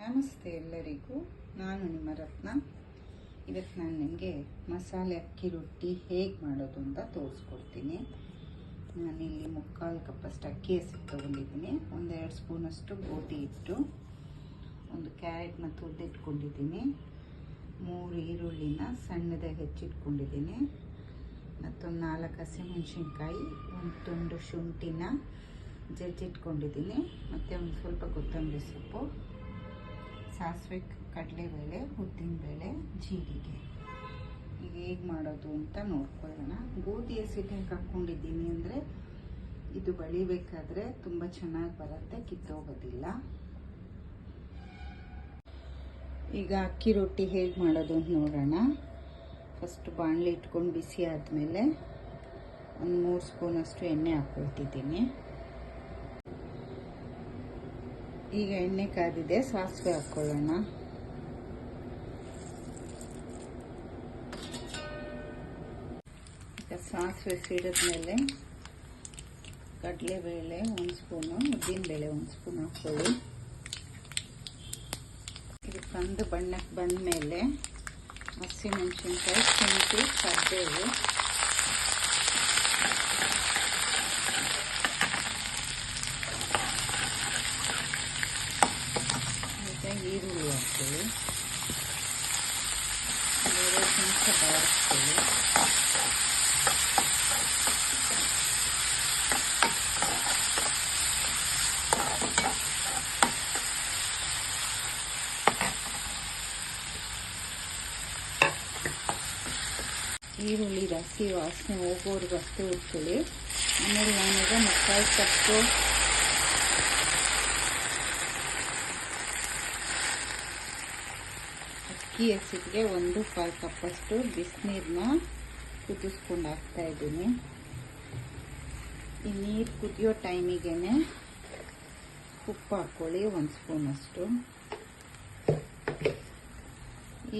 ನಮಸ್ತೆ ಎಲ್ಲರಿಗೂ, ನಾನು ನಿಮ್ಮ ರತ್ನ. ಇವತ್ತು ನಾನು ನಿಮಗೆ ಮಸಾಲೆ ಅಕ್ಕಿ ರೊಟ್ಟಿ ಹೇಗೆ ಮಾಡೋದು ಅಂತ ತೋರಿಸ್ಕೊಡ್ತೀನಿ. ನಾನಿಲ್ಲಿ 3/4 ಕಪ್ಪಷ್ಟು ಅಕ್ಕಿ ಹಸಿಟ್ಟು ತೊಗೊಂಡಿದ್ದೀನಿ, 1-2 ಸ್ಪೂನಷ್ಟು ಗೋಧಿ ಹಿಟ್ಟು, 1 ಕ್ಯಾರೆಟ್ನ ತುರಿದಿಟ್ಕೊಂಡಿದ್ದೀನಿ, 3 ಈರುಳ್ಳಿನ ಸಣ್ಣದಾಗಿ ಹೆಚ್ಚಿಟ್ಕೊಂಡಿದ್ದೀನಿ, ಮತ್ತೊಂದು 4 ಹಸಿಮೆಣಸಿನ್ಕಾಯಿ, 1 ತುಂಡು ಶುಂಠಿನ ಜಜ್ಜಿಟ್ಕೊಂಡಿದ್ದೀನಿ, ಮತ್ತು ಒಂದು ಸ್ವಲ್ಪ ಕೊತ್ತಂಬರಿ ಸೊಪ್ಪು, ಸಾಸಿವೆ, ಕಡಲೆಬೇಳೆ, ಉದ್ದಿನಬೇಳೆ, ಜೀರಿಗೆ. ಈಗ ಹೇಗೆ ಮಾಡೋದು ಅಂತ ನೋಡ್ಕೊಳ್ಳೋಣ. ಗೋಧಿ ಹಸಿಟ್ಟು ಹಾಕ್ಕೊಂಡಿದ್ದೀನಿ ಅಂದರೆ ಇದು ಬಳಿಬೇಕಾದ್ರೆ ತುಂಬ ಚೆನ್ನಾಗಿ ಬರುತ್ತೆ, ಕಿತ್ತೋಗೋದಿಲ್ಲ. ಈಗ ಅಕ್ಕಿ ರೊಟ್ಟಿ ಹೇಗೆ ಮಾಡೋದು ಅಂತ ನೋಡೋಣ. ಫಸ್ಟ್ ಬಾಣಲಿ ಇಟ್ಕೊಂಡು ಬಿಸಿ ಆದಮೇಲೆ ಒಂದು 3 ಸ್ಪೂನಷ್ಟು ಎಣ್ಣೆ ಹಾಕ್ಕೊಳ್ತಿದ್ದೀನಿ. ಈಗ ಎಣ್ಣೆ ಕಾದಿದೆ, ಸಾಸಿವೆ ಹಾಕ್ಕೊಳ್ಳೋಣ. ಈಗ ಸಾಸಿವೆ ಸಿಡಿದ್ಮೇಲೆ ಕಡಲೆಬೇಳೆ 1 ಸ್ಪೂನು, ಉದ್ದಿನಬೇಳೆ 1 ಸ್ಪೂನ್ ಹಾಕ್ಕೊಳ್ಳಿ. ಇದು ಕಂದು ಬಣ್ಣಕ್ಕೆ ಬಂದಮೇಲೆ ಹಸಿಮೆಣಸಿನ್ಕಾಯಿ, ಶುಂಠಿ, ಕರಿಬೇವು, ಈರುಳ್ಳಿ ಹಾಕ್ಕೊಳ್ಳಿ, 2 ನಿಮಿಷ ಬಾಡಿಸ್ಕೊಳ್ಳಿ. ಈರುಳ್ಳಿ ಹಸಿ ವಾಸನೆ ಹೋಗೋರ್ಗು ಅಷ್ಟೇ ಹುರ್ಕೊಳ್ಳಿ. ಆಮೇಲೆ ನಾನೀಗ 3/4 ಕಪ್ಪು ಅಕ್ಕಿ ಹಸಿಟ್ಟಿಗೆ 1/4 ಕಪ್ಪಷ್ಟು ಬಿಸಿನೀರನ್ನ ಕುದಿಸ್ಕೊಂಡು ಹಾಕ್ತಾ ಇದ್ದೀನಿ. ಈ ನೀರು ಕುದಿಯೋ ಟೈಮಿಗೆ ಉಪ್ಪು ಹಾಕ್ಕೊಳ್ಳಿ, 1 ಸ್ಪೂನಷ್ಟು.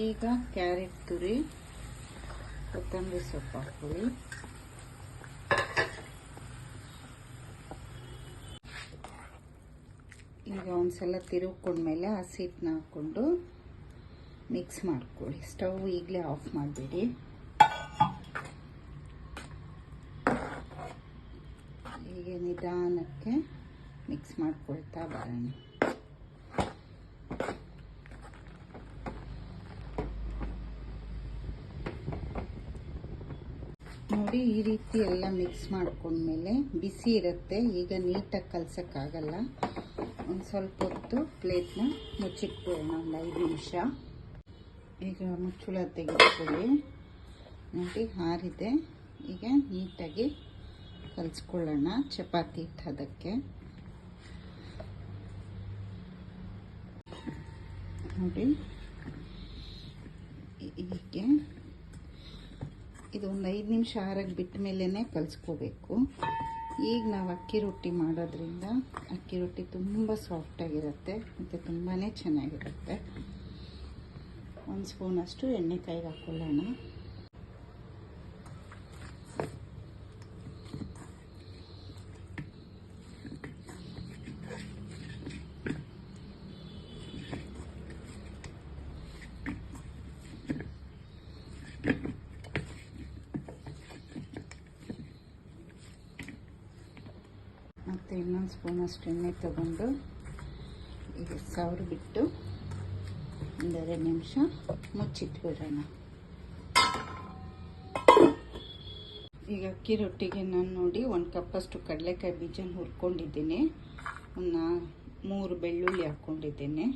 ಈಗ ಕ್ಯಾರೆಟ್ ತುರಿ, ಕೊತ್ತಂಬರಿ ಸೊಪ್ಪು ಹಾಕ್ಕೊಳ್ಳಿ. ಈಗ ಒಂದ್ಸಲ ತಿರುಗ್ಕೊಂಡ್ಮೇಲೆ ಹಸಿ ಹಿಟ್ಟನ್ನ ಹಾಕ್ಕೊಂಡು ಮಿಕ್ಸ್ ಮಾಡ್ಕೊಳ್ಳಿ. ಸ್ಟವ್ ಈಗಲೇ ಆಫ್ ಮಾಡಬೇಡಿ. ಹೀಗೆ ನಿಧಾನಕ್ಕೆ ಮಿಕ್ಸ್ ಮಾಡ್ಕೊಳ್ತಾ ಬರೋಣ. ನೋಡಿ, ಈ ರೀತಿ ಎಲ್ಲ ಮಿಕ್ಸ್ ಮಾಡ್ಕೊಂಡ್ಮೇಲೆ ಬಿಸಿ ಇರುತ್ತೆ. ಈಗ ನೀಟಾಗಿ ಕಲ್ಸೋಕ್ಕಾಗಲ್ಲ. ಒಂದು ಸ್ವಲ್ಪ ಹೊತ್ತು ಪ್ಲೇಟ್ನ ಮುಚ್ಚಿಟ್ಕೊಳ್ಳೋಣ, ಒಂದು 5 ನಿಮಿಷ. ಈಗ ಮುಚ್ಚಳ ತೆಗೆದುಕೊಳ್ಳಿ. ನೋಡಿ, ಆರಿದೆ. ಈಗ ನೀಟಾಗಿ ಕಲಿಸ್ಕೊಳ್ಳೋಣ ಚಪಾತಿ ಹಿಟ್ಟದಕ್ಕೆ. ನೋಡಿ, ಹೀಗೆ ಇದು ಒಂದು 5 ನಿಮಿಷ ಆರಕ್ಕೆ ಬಿಟ್ಟ ಮೇಲೇ ಕಲಿಸ್ಕೋಬೇಕು. ಈಗ ನಾವು ಅಕ್ಕಿ ರೊಟ್ಟಿ ಮಾಡೋದ್ರಿಂದ ಅಕ್ಕಿ ರೊಟ್ಟಿ ತುಂಬ ಸಾಫ್ಟಾಗಿರುತ್ತೆ ಮತ್ತು ತುಂಬಾ ಚೆನ್ನಾಗಿರುತ್ತೆ. 1 ಸ್ಪೂನಷ್ಟು ಎಣ್ಣೆ ಕೈಗೆ ಹಾಕ್ಕೊಳ್ಳೋಣ. ಮತ್ತು ಇನ್ನೊಂದು ಸ್ಪೂನಷ್ಟು ಎಣ್ಣೆ ತಗೊಂಡು ಈಗ ಸವರಿ ಬಿಟ್ಟು 1-2 ನಿಮಿಷ ಮುಚ್ಚಿಟ್ಬಿಡೋಣ. ಈಗ ಅಕ್ಕಿ ರೊಟ್ಟಿಗೆ ನಾನು ನೋಡಿ 1 ಕಪ್ಪಷ್ಟು ಕಡಲೆಕಾಯಿ ಬೀಜನ ಹುರ್ಕೊಂಡಿದ್ದೀನಿ, ಒಂದು 3 ಬೆಳ್ಳುಳ್ಳಿ ಹಾಕ್ಕೊಂಡಿದ್ದೇನೆ,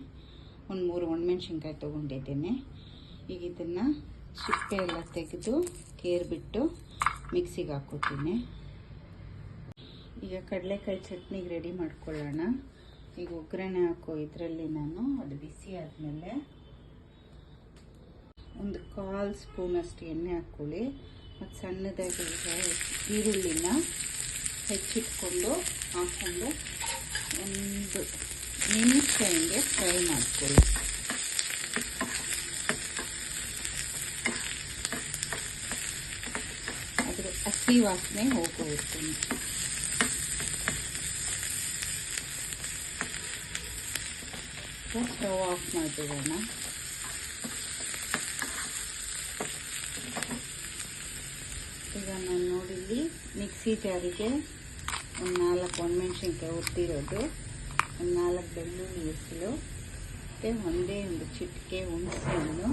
ಒಂದು 3 ಒಣಮೆಣ್ಸಿನ್ಕಾಯಿ ತೊಗೊಂಡಿದ್ದೇನೆ. ಈಗ ಇದನ್ನು ಸಿಪ್ಪೆ ಎಲ್ಲ ತೆಗೆದು ಕೇರ್ಬಿಟ್ಟು ಮಿಕ್ಸಿಗೆ ಹಾಕ್ಕೊತೀನಿ. ಈಗ ಕಡಲೆಕಾಯಿ ಚಟ್ನಿಗೆ ರೆಡಿ ಮಾಡ್ಕೊಳ್ಳೋಣ. ಈಗ ಒಗ್ಗರಣೆ ಹಾಕೋ ಇದರಲ್ಲಿ ನಾನು ಅದು ಬಿಸಿ ಆದಮೇಲೆ 1/4 ಸ್ಪೂನಷ್ಟು ಎಣ್ಣೆ ಹಾಕ್ಕೊಳ್ಳಿ. ಮತ್ತು ಸಣ್ಣದಾಗಿ ಈರುಳ್ಳಿನ ಹೆಚ್ಚಿಟ್ಕೊಂಡು ಹಾಕ್ಕೊಂಡು 1 ನಿಮಿಷ ಹಿಂಗೆ ಫ್ರೈ ಮಾಡ್ಕೊಳ್ಳಿ. ಅದ್ರ ಹಸಿ ವಾಸನೆ ಹೋಗೋಗುತ್ತೆ. ಈಗ ಸ್ಟವ್ ಆಫ್ ಮಾಡಿಬಿಡೋಣ. ಈಗ ನಾನು ನೋಡಿಲ್ಲಿ ಮಿಕ್ಸಿ ಜಾರಿಗೆ ಒಂದು 4 ಒಣಮೆಣ್ಸಿನ್ಕಾಯಿ ಹುರಿದಿರೋದು, ಒಂದು 4 ಬೆಳ್ಳುಳ್ಳಿ ಹೆಸರು, ಮತ್ತು ಒಂದೇ ಒಂದು ಚಿಟಿಕೆ ಹುಣಸೆಹಣ್ಣು,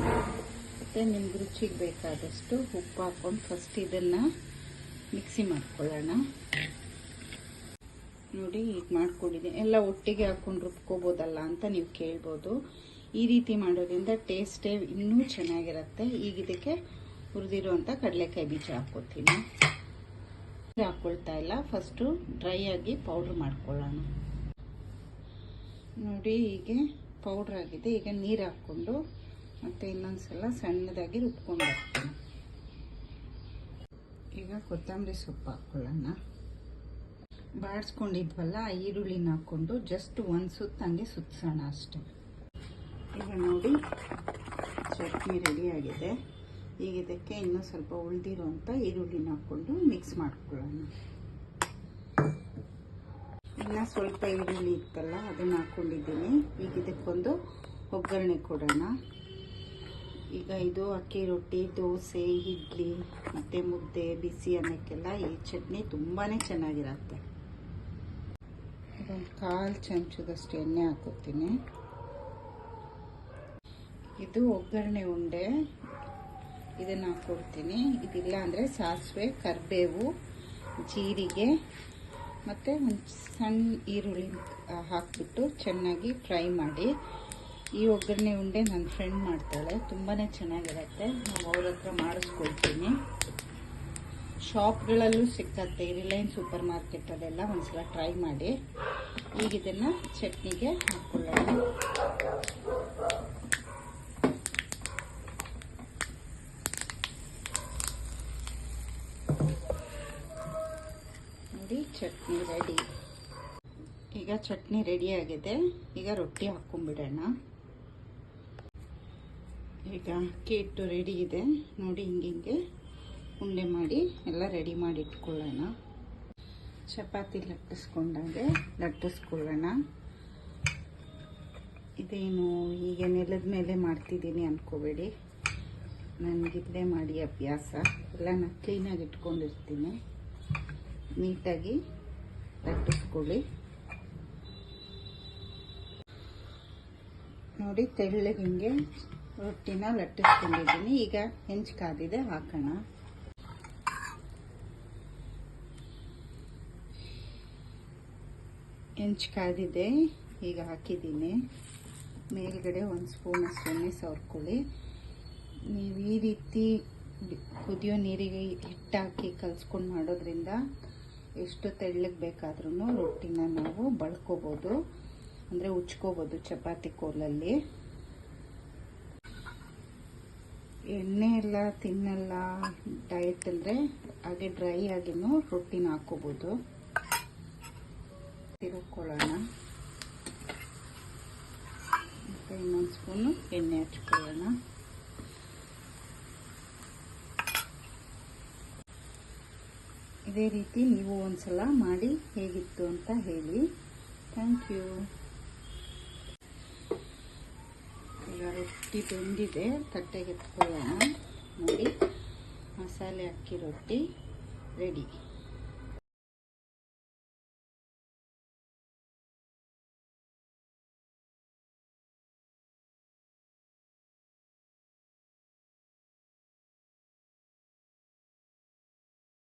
ಮತ್ತು ನಿಮ್ಗೆ ರುಚಿಗೆ ಬೇಕಾದಷ್ಟು ಉಪ್ಪು ಹಾಕ್ಕೊಂಡು ಫಸ್ಟ್ ಇದನ್ನು ಮಿಕ್ಸಿ ಮಾಡ್ಕೊಳ್ಳೋಣ. ನೋಡಿ ಈಗ ಮಾಡ್ಕೊಂಡಿದ್ದೀನಿ. ಎಲ್ಲ ಒಟ್ಟಿಗೆ ಹಾಕ್ಕೊಂಡು ರುಬ್ಕೋಬೋದಲ್ಲ ಅಂತ ನೀವು ಕೇಳ್ಬೋದು. ಈ ರೀತಿ ಮಾಡೋದ್ರಿಂದ ಟೇಸ್ಟೇ ಇನ್ನೂ ಚೆನ್ನಾಗಿರುತ್ತೆ. ಈಗ ಇದಕ್ಕೆ ಹುರಿದಿರುವಂಥ ಕಡಲೆಕಾಯಿ ಬೀಜ ಹಾಕ್ಕೊತೀನಿ. ಹಾಕ್ಕೊಳ್ತಾ ಇಲ್ಲ, ಫಸ್ಟು ಡ್ರೈ ಆಗಿ ಪೌಡ್ರ್ ಮಾಡ್ಕೊಳ್ಳೋಣ. ನೋಡಿ ಹೀಗೆ ಪೌಡ್ರ್ ಆಗಿದೆ. ಈಗ ನೀರು ಹಾಕ್ಕೊಂಡು ಮತ್ತು ಇನ್ನೊಂದ್ಸಲ ಸಣ್ಣದಾಗಿ ರುಬ್ಕೊಂಡು ಹಾಕ್ತೀನಿ. ಈಗ ಕೊತ್ತಂಬರಿ ಸೊಪ್ಪು ಹಾಕ್ಕೊಳ್ಳೋಣ. ಬಾಡಿಸ್ಕೊಂಡಿದ್ವಲ್ಲ ಆ ಈರುಳ್ಳಿನ ಹಾಕ್ಕೊಂಡು ಜಸ್ಟ್ ಒಂದು ಸುತ್ತು ಹಂಗೆ ಸುತ್ತಿಸೋಣ ಅಷ್ಟೇ. ಈಗ ನೋಡಿ ಚಟ್ನಿ ರೆಡಿಯಾಗಿದೆ. ಈಗ ಇದಕ್ಕೆ ಇನ್ನೂ ಸ್ವಲ್ಪ ಉಳಿದಿರುವಂಥ ಈರುಳ್ಳಿನ ಹಾಕ್ಕೊಂಡು ಮಿಕ್ಸ್ ಮಾಡ್ಕೊಳ್ಳೋಣ. ಇನ್ನು ಸ್ವಲ್ಪ ಈರುಳ್ಳಿ ಇತ್ತಲ್ಲ ಅದನ್ನು ಹಾಕ್ಕೊಂಡಿದ್ದೀನಿ. ಈಗ ಇದಕ್ಕೊಂದು ಒಗ್ಗರಣೆ ಕೊಡೋಣ. ಈಗ ಇದು ಅಕ್ಕಿ ರೊಟ್ಟಿ, ದೋಸೆ, ಇಡ್ಲಿ ಮತ್ತು ಮುದ್ದೆ, ಬಿಸಿ ಅನ್ನಕ್ಕೆಲ್ಲ ಈ ಚಟ್ನಿ ತುಂಬಾ ಚೆನ್ನಾಗಿರುತ್ತೆ. ಒಂದು 1/4 ಚಮಚದಷ್ಟು ಎಣ್ಣೆ ಹಾಕೋತೀನಿ. ಇದು ಒಗ್ಗರಣೆ ಉಂಡೆ, ಇದನ್ನು ಹಾಕ್ಕೊಡ್ತೀನಿ. ಇದಿಲ್ಲ ಅಂದರೆ ಸಾಸಿವೆ, ಕರಿಬೇವು, ಜೀರಿಗೆ ಮತ್ತು ಒಂದು ಸಣ್ಣ ಈರುಳ್ಳಿ ಹಾಕ್ಬಿಟ್ಟು ಚೆನ್ನಾಗಿ ಫ್ರೈ ಮಾಡಿ. ಈ ಒಗ್ಗರಣೆ ಉಂಡೆ ನನ್ನ ಫ್ರೆಂಡ್ ಮಾಡ್ತಾಳೆ, ತುಂಬಾ ಚೆನ್ನಾಗಿರುತ್ತೆ. ನಾನು ಅವ್ರ ಹತ್ರ ಮಾಡಿಸ್ಕೊಳ್ತೀನಿ. ಶಾಪ್ಗಳಲ್ಲೂ ಸಿಕ್ಕತ್ತೆ, ರಿಲಯನ್ಸ್ ಸೂಪರ್ ಮಾರ್ಕೆಟಲ್ಲೆಲ್ಲ ಒಂದ್ಸಲ ಟ್ರೈ ಮಾಡಿ. ಈಗ ಇದನ್ನು ಚಟ್ನಿಗೆ ಹಾಕ್ಕೊಳ್ಳೋಣ. ನೋಡಿ ಚಟ್ನಿ ರೆಡಿ. ಈಗ ಚಟ್ನಿ ರೆಡಿ ಆಗಿದೆ. ಈಗ ರೊಟ್ಟಿ ಹಾಕ್ಕೊಂಡ್ಬಿಡೋಣ. ಈಗ ಅಕ್ಕಿ ಹಿಟ್ಟು ರೆಡಿ ಇದೆ. ನೋಡಿ ಹಿಂಗೆ ಉಂಡೆ ಮಾಡಿ ಎಲ್ಲ ರೆಡಿ ಮಾಡಿ ಇಟ್ಕೊಳ್ಳೋಣ. ಚಪಾತಿ ಲಟ್ಟಿಸ್ಕೊಳ್ಳೋಣ. ಇದೇನು ಈಗ ನೆಲದ ಮೇಲೆ ಮಾಡ್ತಿದ್ದೀನಿ ಅಂದ್ಕೋಬೇಡಿ, ನನಗಿಲ್ಲೇ ಮಾಡಿ ಅಭ್ಯಾಸ. ಎಲ್ಲ ನಾನು ಕ್ಲೀನಾಗಿ ಇಟ್ಕೊಂಡಿರ್ತೀನಿ. ನೀಟಾಗಿ ಲಟ್ಟಿಸ್ಕೊಳ್ಳಿ. ನೋಡಿ ತೆಳ್ಳಗೆ ಹಿಂಗೆ ರೊಟ್ಟಿನ ಲಟ್ಟಿಸ್ಕೊಂಡಿದ್ದೀನಿ. ಈಗ ಹೆಂಚು ಕಾದಿದೆ, ಹಾಕೋಣ. ಹೆಂಚು ಕಾದಿದೆ, ಈಗ ಹಾಕಿದ್ದೀನಿ. ಮೇಲ್ಗಡೆ 1 ಸ್ಪೂನಷ್ಟು ಎಣ್ಣೆ ಸವರ್ಕೊಳ್ಳಿ. ನೀವು ಈ ರೀತಿ ಕುದಿಯೋ ನೀರಿಗೆ ಹಿಟ್ಟಾಕಿ ಕಲಿಸ್ಕೊಂಡು ಮಾಡೋದ್ರಿಂದ ಎಷ್ಟು ತೆಳ್ಳಗೆ ಬೇಕಾದ್ರೂ ರೊಟ್ಟಿನ ನಾವು ಬಳ್ಕೋಬೋದು, ಅಂದರೆ ಉಚ್ಕೋಬೋದು ಚಪಾತಿ ಕೋಲಲ್ಲಿ. ಎಣ್ಣೆ ಎಲ್ಲ ತಿನ್ನಲ್ಲ ಡಯಟ್ ಅಂದರೆ ಹಾಗೆ ಡ್ರೈ ಆಗಿನೂ ರೊಟ್ಟಿನ ಹಾಕೋಬೋದು. ತಿರುಗ್ಕೊಳ್ಳೋಣ. ಮತ್ತು ಇನ್ನೊಂದು ಸ್ಪೂನು ಎಣ್ಣೆ ಹಚ್ಕೊಳ್ಳೋಣ. ಇದೇ ರೀತಿ ನೀವು ಒಂದ್ಸಲ ಮಾಡಿ ಹೇಗಿತ್ತು ಅಂತ ಹೇಳಿ. Thank you. ಈಗ ರೊಟ್ಟಿ ಬೆಂದಿದೆ, ತಟ್ಟೆಗೆ ಎತ್ಕೊಳ್ಳೋಣ. ನೋಡಿ ಮಸಾಲೆ ಅಕ್ಕಿ ರೊಟ್ಟಿ ರೆಡಿ.